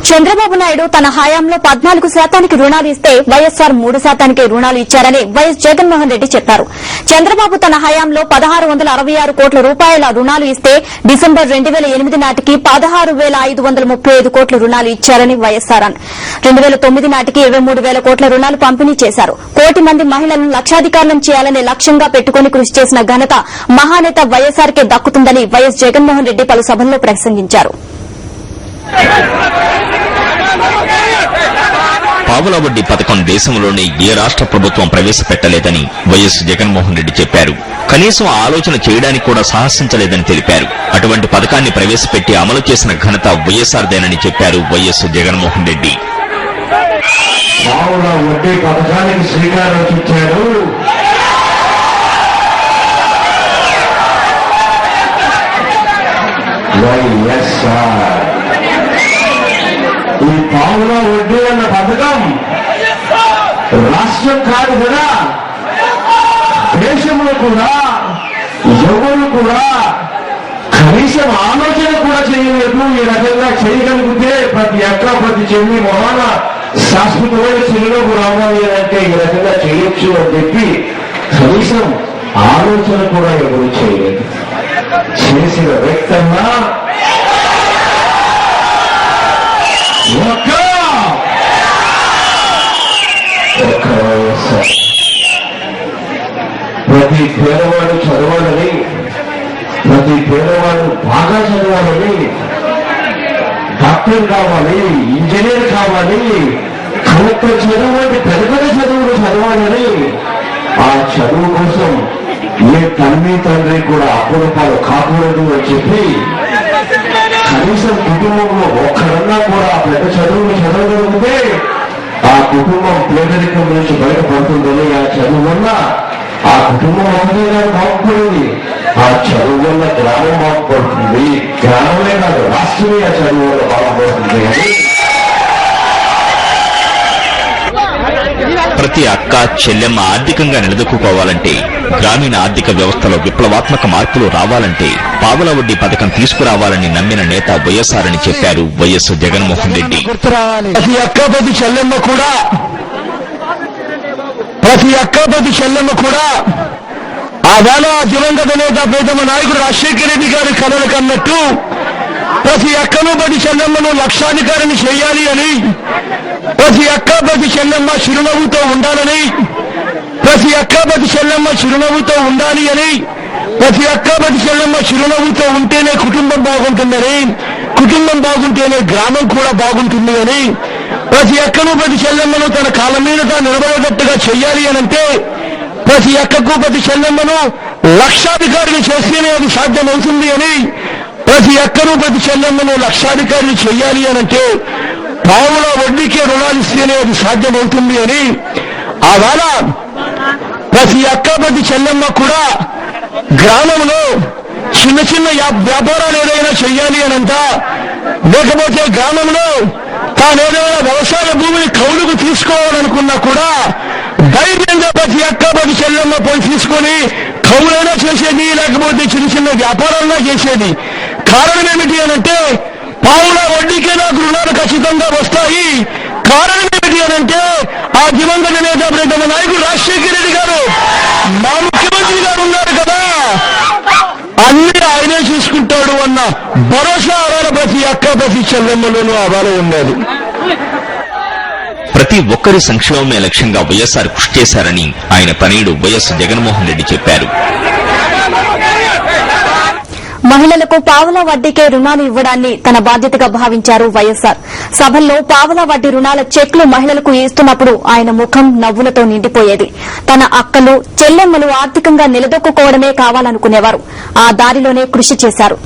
చంద్రబాబు నాయుడు తన హయాంలో 14% రుణాలు ఇస్తే వైఎస్సార్ 3% రుణాలు ఇచ్చారని వైఎస్ జగన్మోహన్ రెడ్డి చెప్పారు. చంద్రబాబు తన హయాంలో 1666 కోట్ల రూపాయల రుణాలు ఇస్తే డిసెంబర్ 2008 నాటికి 16,535 కోట్ల రుణాలు ఇచ్చారని వైఎస్సార్ 2009 నాటికి 23,000 కోట్ల రుణాలు పంపిణీ చేశారు. కోటి మంది మహిళలను లక్షాధికారులను చేయాలనే లక్ష్యంగా పెట్టుకుని కృషి చేసిన ఘనత మహానేత వైఎస్సార్కే దక్కుతుందని వైఎస్ జగన్మోహన్ రెడ్డి పలు సభల్లో ప్రసంగించారు. పావుల వడ్డీ పథకం దేశంలోనే ఏ రాష్ట్ర ప్రభుత్వం ప్రవేశపెట్టలేదని వైఎస్ జగన్మోహన్ రెడ్డి చెప్పారు. కనీసం ఆలోచన చేయడానికి కూడా సాహసించలేదని తెలిపారు. అటువంటి పథకాన్ని ప్రవేశపెట్టి అమలు చేసిన ఘనత వైఎస్ఆర్దేనని చెప్పారు వైఎస్ జగన్మోహన్ రెడ్డి. పావుల వడ్డీ పథకానికి శ్రీకారం చుట్టారు. ఈ పావుల వడ్డీ అన్న పథకం రాష్ట్రం కాదు కదా, దేశంలో కూడా ఎవరు కూడా కనీసం ఆలోచన కూడా చేయలేదు. ఈ రకంగా చేయగలిగితే ప్రతి ఎక్కడ ప్రతి చెల్లి మొహాన శాశ్వతమైన చిరునవ్వు రావాలి అంటే ఈ రకంగా చేయొచ్చు అని చెప్పి కనీసం ఆలోచన కూడా ఎవరు చేయలేదు. చేసిన వ్యక్తంగా ప్రతి పేదవాడు చదవాలని, ప్రతి పేదవాడు బాగా చదవాలని, డాక్టర్ కావాలి, ఇంజనీర్ కావాలి, కలెక్టర్ చదవాలి, పెద్ద పెద్ద చదువులు చదవాలని ఆ చదువు కోసం ఏ తల్లి తండ్రి కూడా అప్పుడపాలు కాకూడదు అని చెప్పి కనీసం కుటుంబంలో ఒక్కడన్నా కూడా పెద్ద చదువులు చదవగలిగితే ఆ కుటుంబం పేదరికం నుంచి బయటపడుతుందని, ఆ చదువు వల్ల ఆ కుటుంబం అందరిగా బాగుపడింది, ఆ చదువు వల్ల గ్రామం బాగుపడుతుంది, గ్రామమే కాదు రాష్ట్రమే ఆ చదువు వల్ల బాగుపడుతుంది అని ప్రతి అక్క చెల్లెమ్మ ఆర్థికంగా నిలదొక్కుకోవాలంటే, గ్రామీణ ఆర్థిక వ్యవస్థలో విప్లవాత్మక మార్పులు రావాలంటే పావుల వడ్డీ పథకం తీసుకురావాలని నమ్మిన నేత వైఎస్ఆర్ అని చెప్పారు వైఎస్ జగన్మోహన్ రెడ్డి. ప్రతి అక్క ప్రతి చెల్లెమ్మ కూడా ఆవేళ దివంగత నేత ప్రీతమ నాయకుడు రాజశేఖర రెడ్డి గారి కలలు కన్నట్టు ప్రతి అక్కను ప్రతి చెల్లెమ్మను లక్షాధికారిని చేయాలి అని, ప్రతి అక్క ప్రతి చెల్లెమ్మ చిరునవ్వుతో ఉండాలని, ప్రతి అక్క ప్రతి చెల్లెమ్మ చిరునవ్వుతో ఉండాలి అని, ప్రతి అక్క ప్రతి చెల్లెమ్మ చిరునవ్వుతో ఉంటేనే కుటుంబం బాగుంటుందని, కుటుంబం బాగుంటేనే గ్రామం కూడా బాగుంటుంది అని, ప్రతి అక్కను ప్రతి చెల్లెమ్మను తన కాళ్ళ మీద తాను నిలబడేటట్టుగా చెయ్యాలి అనంటే ప్రతి అక్కకు ప్రతి చెల్లెమ్మను లక్షాధికారిని చేస్తేనే అది సాధ్యమవుతుంది అని, ప్రతి అక్కను ప్రతి చెల్లెమ్మను లక్షాధికారిని చెయ్యాలి అనంటే పావుల వడ్డీకే రుణాలు ఇస్తేనే అది సాధ్యమవుతుంది అని, ఆవేళ ప్రతి అక్క ప్రతి చెల్లెమ్మ కూడా గ్రామంలో చిన్న చిన్న వ్యాపారాలు ఏదైనా చెయ్యాలి అనంట, లేకపోతే గ్రామంలో తానేదైనా వ్యవసాయ భూమిని కౌలుకు తీసుకోవాలనుకున్నా కూడా ధైర్యంగా ప్రతి అక్క ప్రతి చెల్లెమ్మ పోయి తీసుకొని కౌలైనా చేసేది, లేకపోతే చిన్న చిన్న వ్యాపారాలన్నా చేసేది. కారణం ఏమిటి అనంటే పావుల వడ్డీకే నాకు రుణాలు ఖచ్చితంగా వస్తాయి. కారణం ఏమిటి అనంటే ఆ దివంగత నేత ప్రీతమ నాయకుడు రాజశేఖర రెడ్డి గారు మా ముఖ్యమంత్రి గారు ఉన్నారు కదా, అన్ని ఆయనే చూసుకుంటాడు అన్న భరోసా ఆవేళ ప్రతి అక్క ప్రతి చెల్లెమ్మలోనూ ఆవేళ ఉన్నది. ప్రతి ఒక్కరి సంక్షేమమే లక్ష్యంగా వైఎస్ఆర్ కృషి చేశారని ఆయన తనయుడు వైఎస్ జగన్మోహన్ రెడ్డి చెప్పారు. మహిళలకు పావుల వడ్డీకే రుణాలు ఇవ్వడాన్ని తన బాధ్యతగా భావించారు వైఎస్సార్. సభల్లో పావుల వడ్డీ రుణాల చెక్లు మహిళలకు ఇస్తున్నప్పుడు ఆయన ముఖం నవ్వులతో నిండిపోయేది. తన అక్కలు చెల్లెమ్మలు ఆర్థికంగా నిలదొక్కుకోవడమే కావాలనుకునేవారు. ఆ దారిలోనే కృషి చేశారు.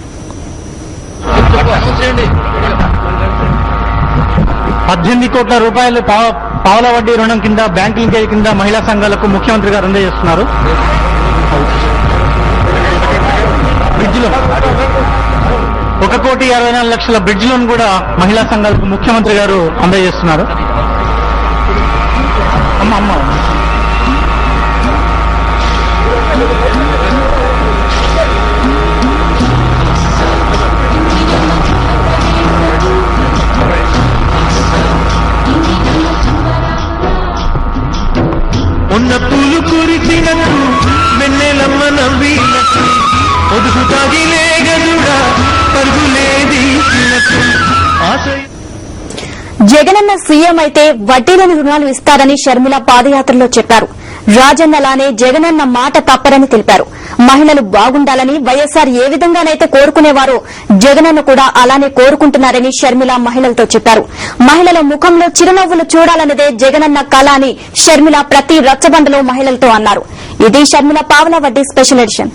18 కోట్ల రూపాయలు పావుల వడ్డీ రుణం కింద బ్యాంక్ లింకేజ్ కింద మహిళా సంఘాలకు ముఖ్యమంత్రి గారు అందజేస్తున్నారు. బ్రిడ్జ్ లోన్ 1,64,00,000 బ్రిడ్జ్ లోన్ కూడా మహిళా సంఘాలకు ముఖ్యమంత్రి గారు అందజేస్తున్నారు. అమ్మ ఉన్న పూలు కురిసినట్టు వెన్నెలమ్మ నవ్వినట్టు పొదుపు తాగిలే గదుడా పరుగులేదీసినట్టు ఆశయ జగనన్న సీఎం అయితే వడ్డీలేని రుణాలు ఇస్తారని షర్మిల పాదయాత్రలో చెప్పారు. రాజన్నలానే జగనన్న మాట తప్పరని తెలిపారు. మహిళలు బాగుండాలని వైఎస్సార్ ఏ విధంగానైతే కోరుకునేవారో జగనన్న కూడా అలానే కోరుకుంటున్నారని షర్మిల మహిళలతో చెప్పారు. మహిళల ముఖంలో చిరునవ్వులు చూడాలన్నదే జగనన్న కల అని షర్మిల ప్రతి రచ్చబండలో మహిళలతో అన్నారు. ఇది షర్మిల పావలా వడ్డీ స్పెషల్ ఎడిషన్.